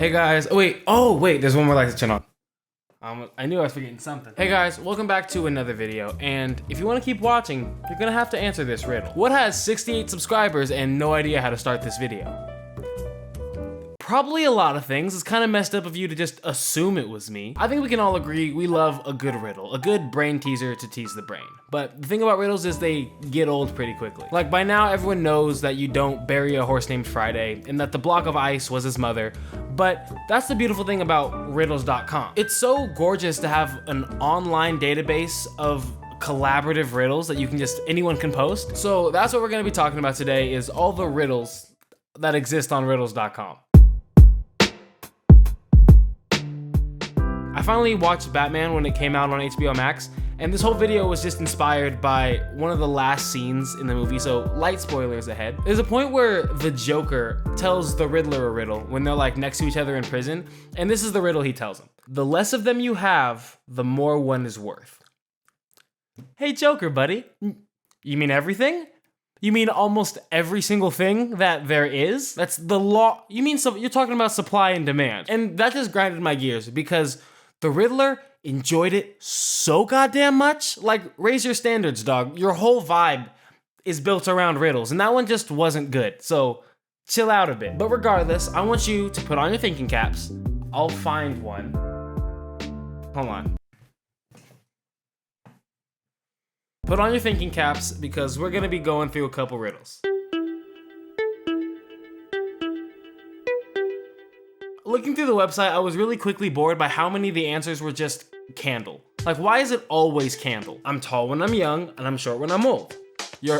Hey guys, oh wait, there's one more light to turn on. I knew I was forgetting something. Hey guys, welcome back to another video, and if you want to keep watching, you're gonna have to answer this riddle. What has 68 subscribers and no idea how to start this video? Probably a lot of things. It's kind of messed up of you to just assume it was me. I think we can all agree we love a good riddle, a good brain teaser to tease the brain. But the thing about riddles is they get old pretty quickly. Like by now everyone knows that you don't bury a horse named Friday and that the block of ice was his mother. But that's the beautiful thing about riddles.com. It's so gorgeous to have an online database of collaborative riddles that anyone can post. So that's what we're gonna be talking about today, is all the riddles that exist on riddles.com. I finally watched Batman when it came out on HBO Max, and this whole video was just inspired by one of the last scenes in the movie, so light spoilers ahead. There's a point where the Joker tells the Riddler a riddle when they're like next to each other in prison, and this is the riddle he tells him. The less of them you have, the more one is worth. Hey Joker, buddy, you mean everything? You mean almost every single thing that there is? That's the law. You're talking about supply and demand. And that just grinded my gears because the Riddler enjoyed it so goddamn much. Like, raise your standards, dog. Your whole vibe is built around riddles, and that one just wasn't good. So chill out a bit. But regardless, I want you to put on your thinking caps. I'll find one. Hold on. Put on your thinking caps because we're gonna be going through a couple riddles. Looking through the website, I was really quickly bored by how many of the answers were just candle. Like, why is it always candle? I'm tall when I'm young, and I'm short when I'm old.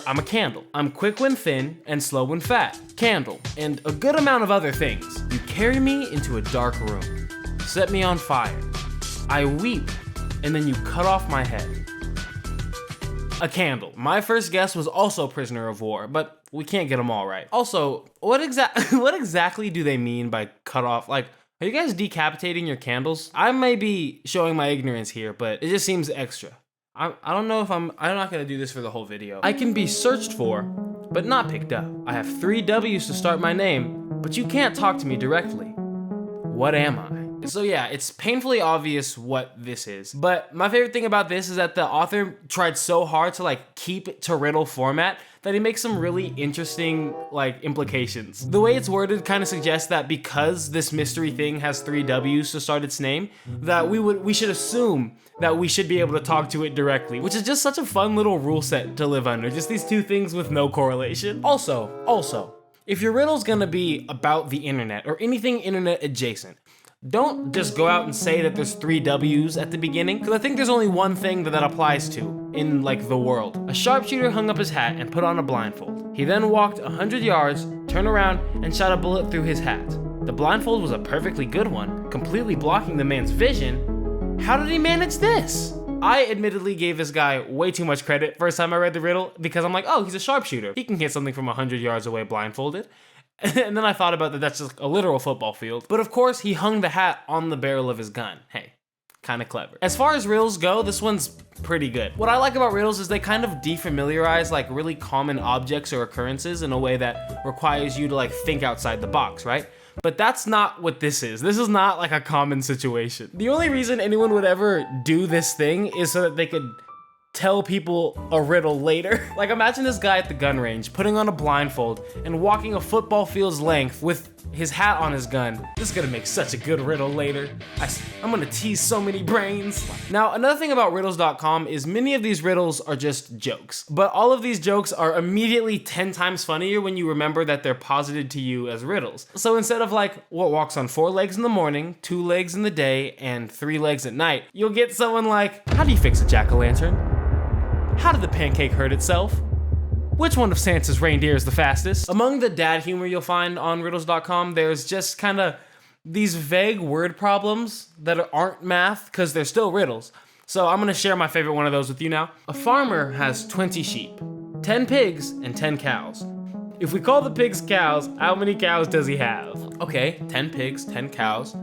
I'm a candle. I'm quick when thin, and slow when fat. Candle. And a good amount of other things. You carry me into a dark room. Set me on fire. I weep, and then you cut off my head. A candle. My first guess was also prisoner of war, but we can't get them all right. Also, what exactly do they mean by cut off? Like, are you guys decapitating your candles? I may be showing my ignorance here, but it just seems extra. I don't know if I'm not gonna do this for the whole video. I can be searched for, but not picked up. I have 3 W's to start my name, but you can't talk to me directly. What am I? So yeah, it's painfully obvious what this is. But my favorite thing about this is that the author tried so hard to keep it to riddle format that he makes some really interesting implications. The way it's worded kind of suggests that because this mystery thing has 3 W's to start its name, that we should assume that we should be able to talk to it directly, which is just such a fun little rule set to live under. Just these two things with no correlation. Also, if your riddle's gonna be about the internet or anything internet adjacent, don't just go out and say that there's 3 W's at the beginning, because I think there's only one thing that applies to in the world. A sharpshooter hung up his hat and put on a blindfold. He then walked 100 yards, turned around, and shot a bullet through his hat. The blindfold was a perfectly good one, completely blocking the man's vision. How did he manage this? I admittedly gave this guy way too much credit first time I read the riddle, because I'm like, oh, he's a sharpshooter. He can hit something from 100 yards away blindfolded. And then I thought about that's just a literal football field. But of course, he hung the hat on the barrel of his gun. Hey, kind of clever. As far as riddles go, this one's pretty good. What I like about riddles is they kind of defamiliarize really common objects or occurrences in a way that requires you to think outside the box, right? But that's not what this is. This is not a common situation. The only reason anyone would ever do this thing is so that they could tell people a riddle later. Imagine this guy at the gun range putting on a blindfold and walking a football field's length with his hat on his gun. This is gonna make such a good riddle later. I'm gonna tease so many brains. Now, another thing about riddles.com is many of these riddles are just jokes, but all of these jokes are immediately 10 times funnier when you remember that they're posited to you as riddles. So instead of what walks on 4 legs in the morning, 2 legs in the day, and 3 legs at night, you'll get someone like, how do you fix a jack-o'-lantern? How did the pancake hurt itself? Which one of Santa's reindeer is the fastest? Among the dad humor you'll find on riddles.com, there's just kind of these vague word problems that aren't math because they're still riddles. So I'm gonna share my favorite one of those with you now. A farmer has 20 sheep, 10 pigs, and 10 cows. If we call the pigs cows, how many cows does he have? Okay, 10 pigs, 10 cows.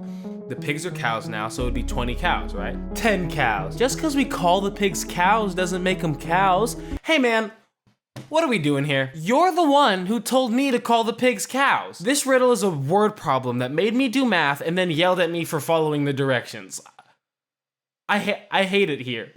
The pigs are cows now, so it'd be 20 cows, right? 10 cows. Just because we call the pigs cows doesn't make them cows. Hey man, What are we doing here? You're the one who told me to call the pigs cows. This riddle is a word problem that made me do math and then yelled at me for following the directions. I hate it here.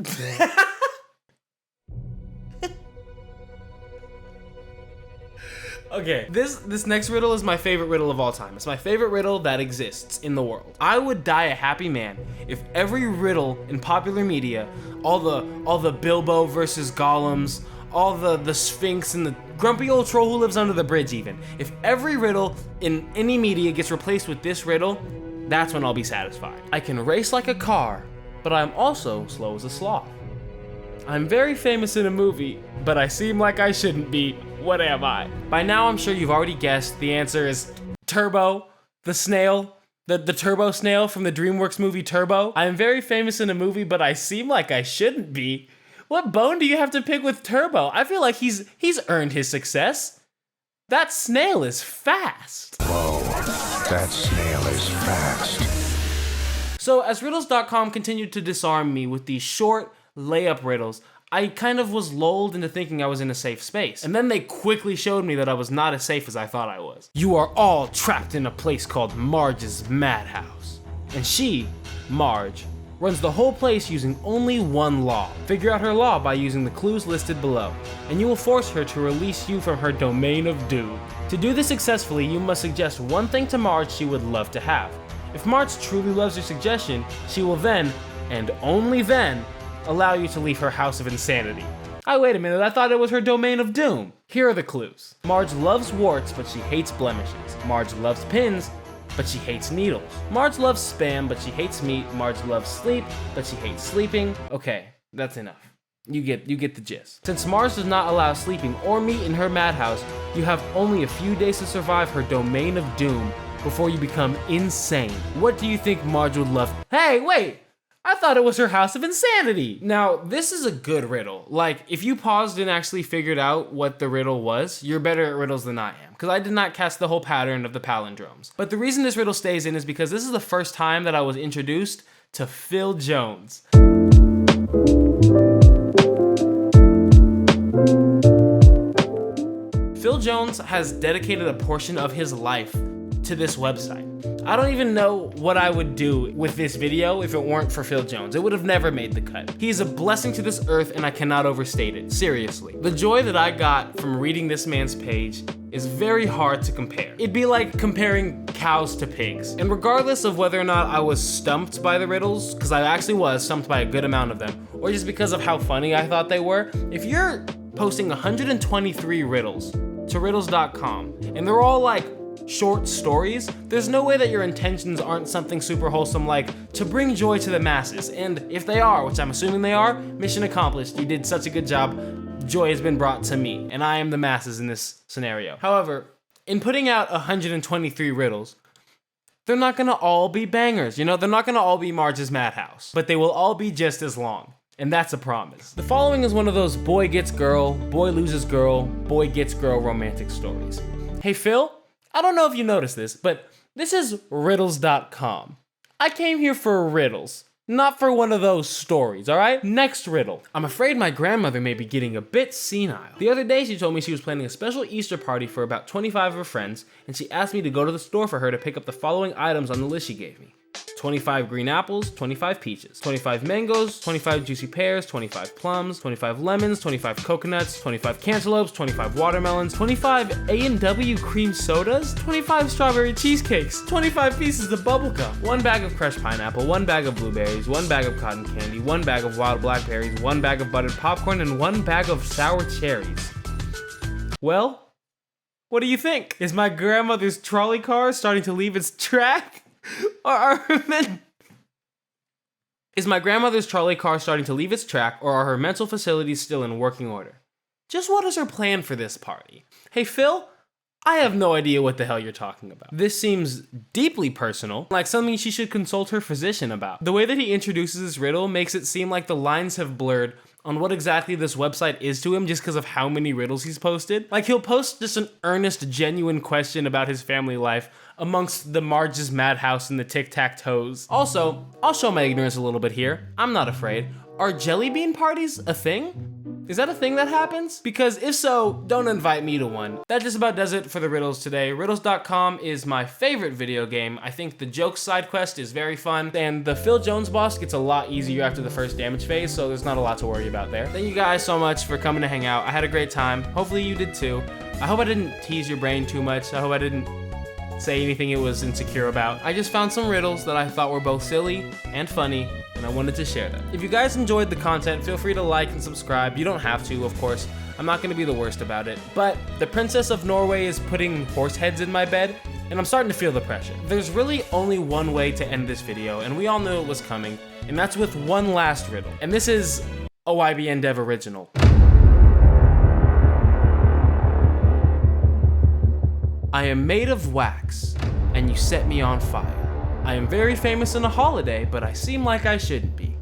Okay, this next riddle is my favorite riddle of all time. It's my favorite riddle that exists in the world. I would die a happy man if every riddle in popular media, all the Bilbo versus Golems, all the Sphinx and the grumpy old troll who lives under the bridge even, if every riddle in any media gets replaced with this riddle, that's when I'll be satisfied. I can race like a car, but I'm also slow as a sloth. I'm very famous in a movie, but I seem like I shouldn't be. What am I? By now, I'm sure you've already guessed. The answer is Turbo, the snail, the turbo snail from the DreamWorks movie Turbo. I am very famous in a movie, but I seem like I shouldn't be. What bone do you have to pick with Turbo? I feel like he's earned his success. That snail is fast. Whoa, that snail is fast. So as Riddles.com continued to disarm me with these short layup riddles, I kind of was lulled into thinking I was in a safe space. And then they quickly showed me that I was not as safe as I thought I was. You are all trapped in a place called Marge's Madhouse. And she, Marge, runs the whole place using only one law. Figure out her law by using the clues listed below, and you will force her to release you from her domain of doom. To do this successfully, you must suggest one thing to Marge she would love to have. If Marge truly loves your suggestion, she will then, and only then, allow you to leave her house of insanity. Wait a minute, I thought it was her domain of doom. Here are the clues. Marge loves warts, but she hates blemishes. Marge loves pins, but she hates needles. Marge loves spam, but she hates meat. Marge loves sleep, but she hates sleeping. Okay, that's enough. You get the gist. Since Marge does not allow sleeping or meat in her madhouse, you have only a few days to survive her domain of doom before you become insane. What do you think Marge would love? Hey, wait! I thought it was her house of insanity. Now, this is a good riddle. Like, if you paused and actually figured out what the riddle was, you're better at riddles than I am, because I did not catch the whole pattern of the palindromes. But the reason this riddle stays in is because this is the first time that I was introduced to Phil Jones. Phil Jones has dedicated a portion of his life to this website. I don't even know what I would do with this video if it weren't for Phil Jones. It would have never made the cut. He is a blessing to this earth and I cannot overstate it, seriously. The joy that I got from reading this man's page is very hard to compare. It'd be like comparing cows to pigs. And regardless of whether or not I was stumped by the riddles, because I actually was stumped by a good amount of them, or just because of how funny I thought they were, if you're posting 123 riddles to riddles.com and they're all like short stories, there's no way that your intentions aren't something super wholesome like to bring joy to the masses. And if they are, which I'm assuming they are, mission accomplished. You did such a good job. Joy has been brought to me, and I am the masses in this scenario. However, in putting out 123 riddles, they're not gonna all be bangers, you know? They're not gonna all be Marge's Madhouse, but they will all be just as long. And that's a promise. The following is one of those boy gets girl, boy loses girl, boy gets girl romantic stories. Hey Phil, I don't know if you noticed this, but this is riddles.com. I came here for riddles, not for one of those stories, all right? Next riddle. I'm afraid my grandmother may be getting a bit senile. The other day she told me she was planning a special Easter party for about 25 of her friends, and she asked me to go to the store for her to pick up the following items on the list she gave me. 25 green apples, 25 peaches, 25 mangoes, 25 juicy pears, 25 plums, 25 lemons, 25 coconuts, 25 cantaloupes, 25 watermelons, 25 A&W cream sodas, 25 strawberry cheesecakes, 25 pieces of bubblegum, 1 bag of crushed pineapple, 1 bag of blueberries, 1 bag of cotton candy, 1 bag of wild blackberries, 1 bag of buttered popcorn, and 1 bag of sour cherries. Well, what do you think? Is my grandmother's trolley car starting to leave its track? Is my grandmother's trolley car starting to leave its track, or are her mental facilities still in working order? Just what is her plan for this party? Hey Phil, I have no idea what the hell you're talking about. This seems deeply personal, like something she should consult her physician about. The way that he introduces this riddle makes it seem like the lines have blurred on what exactly this website is to him just because of how many riddles he's posted. Like he'll post just an earnest, genuine question about his family life amongst the Marge's Madhouse and the tic-tac-toes. Also, I'll show my ignorance a little bit here. I'm not afraid. Are jelly bean parties a thing? Is that a thing that happens? Because if so, don't invite me to one. That just about does it for the riddles today. Riddles.com is my favorite video game. I think the jokes side quest is very fun, and the Phil Jones boss gets a lot easier after the first damage phase, so there's not a lot to worry about there. Thank you guys so much for coming to hang out. I had a great time. Hopefully you did too. I hope I didn't tease your brain too much. I hope I didn't say anything it was insecure about. I just found some riddles that I thought were both silly and funny, and I wanted to share them. If you guys enjoyed the content, feel free to like and subscribe. You don't have to, of course. I'm not gonna be the worst about it. But the Princess of Norway is putting horse heads in my bed, and I'm starting to feel the pressure. There's really only one way to end this video, and we all knew it was coming, and that's with one last riddle. And this is a YBN Dev original. I am made of wax, and you set me on fire. I am very famous in a holiday, but I seem like I shouldn't be.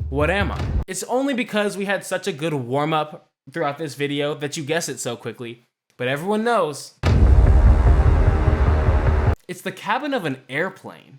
What am I? It's only because we had such a good warm-up throughout this video that you guess it so quickly, but everyone knows. It's the cabin of an airplane.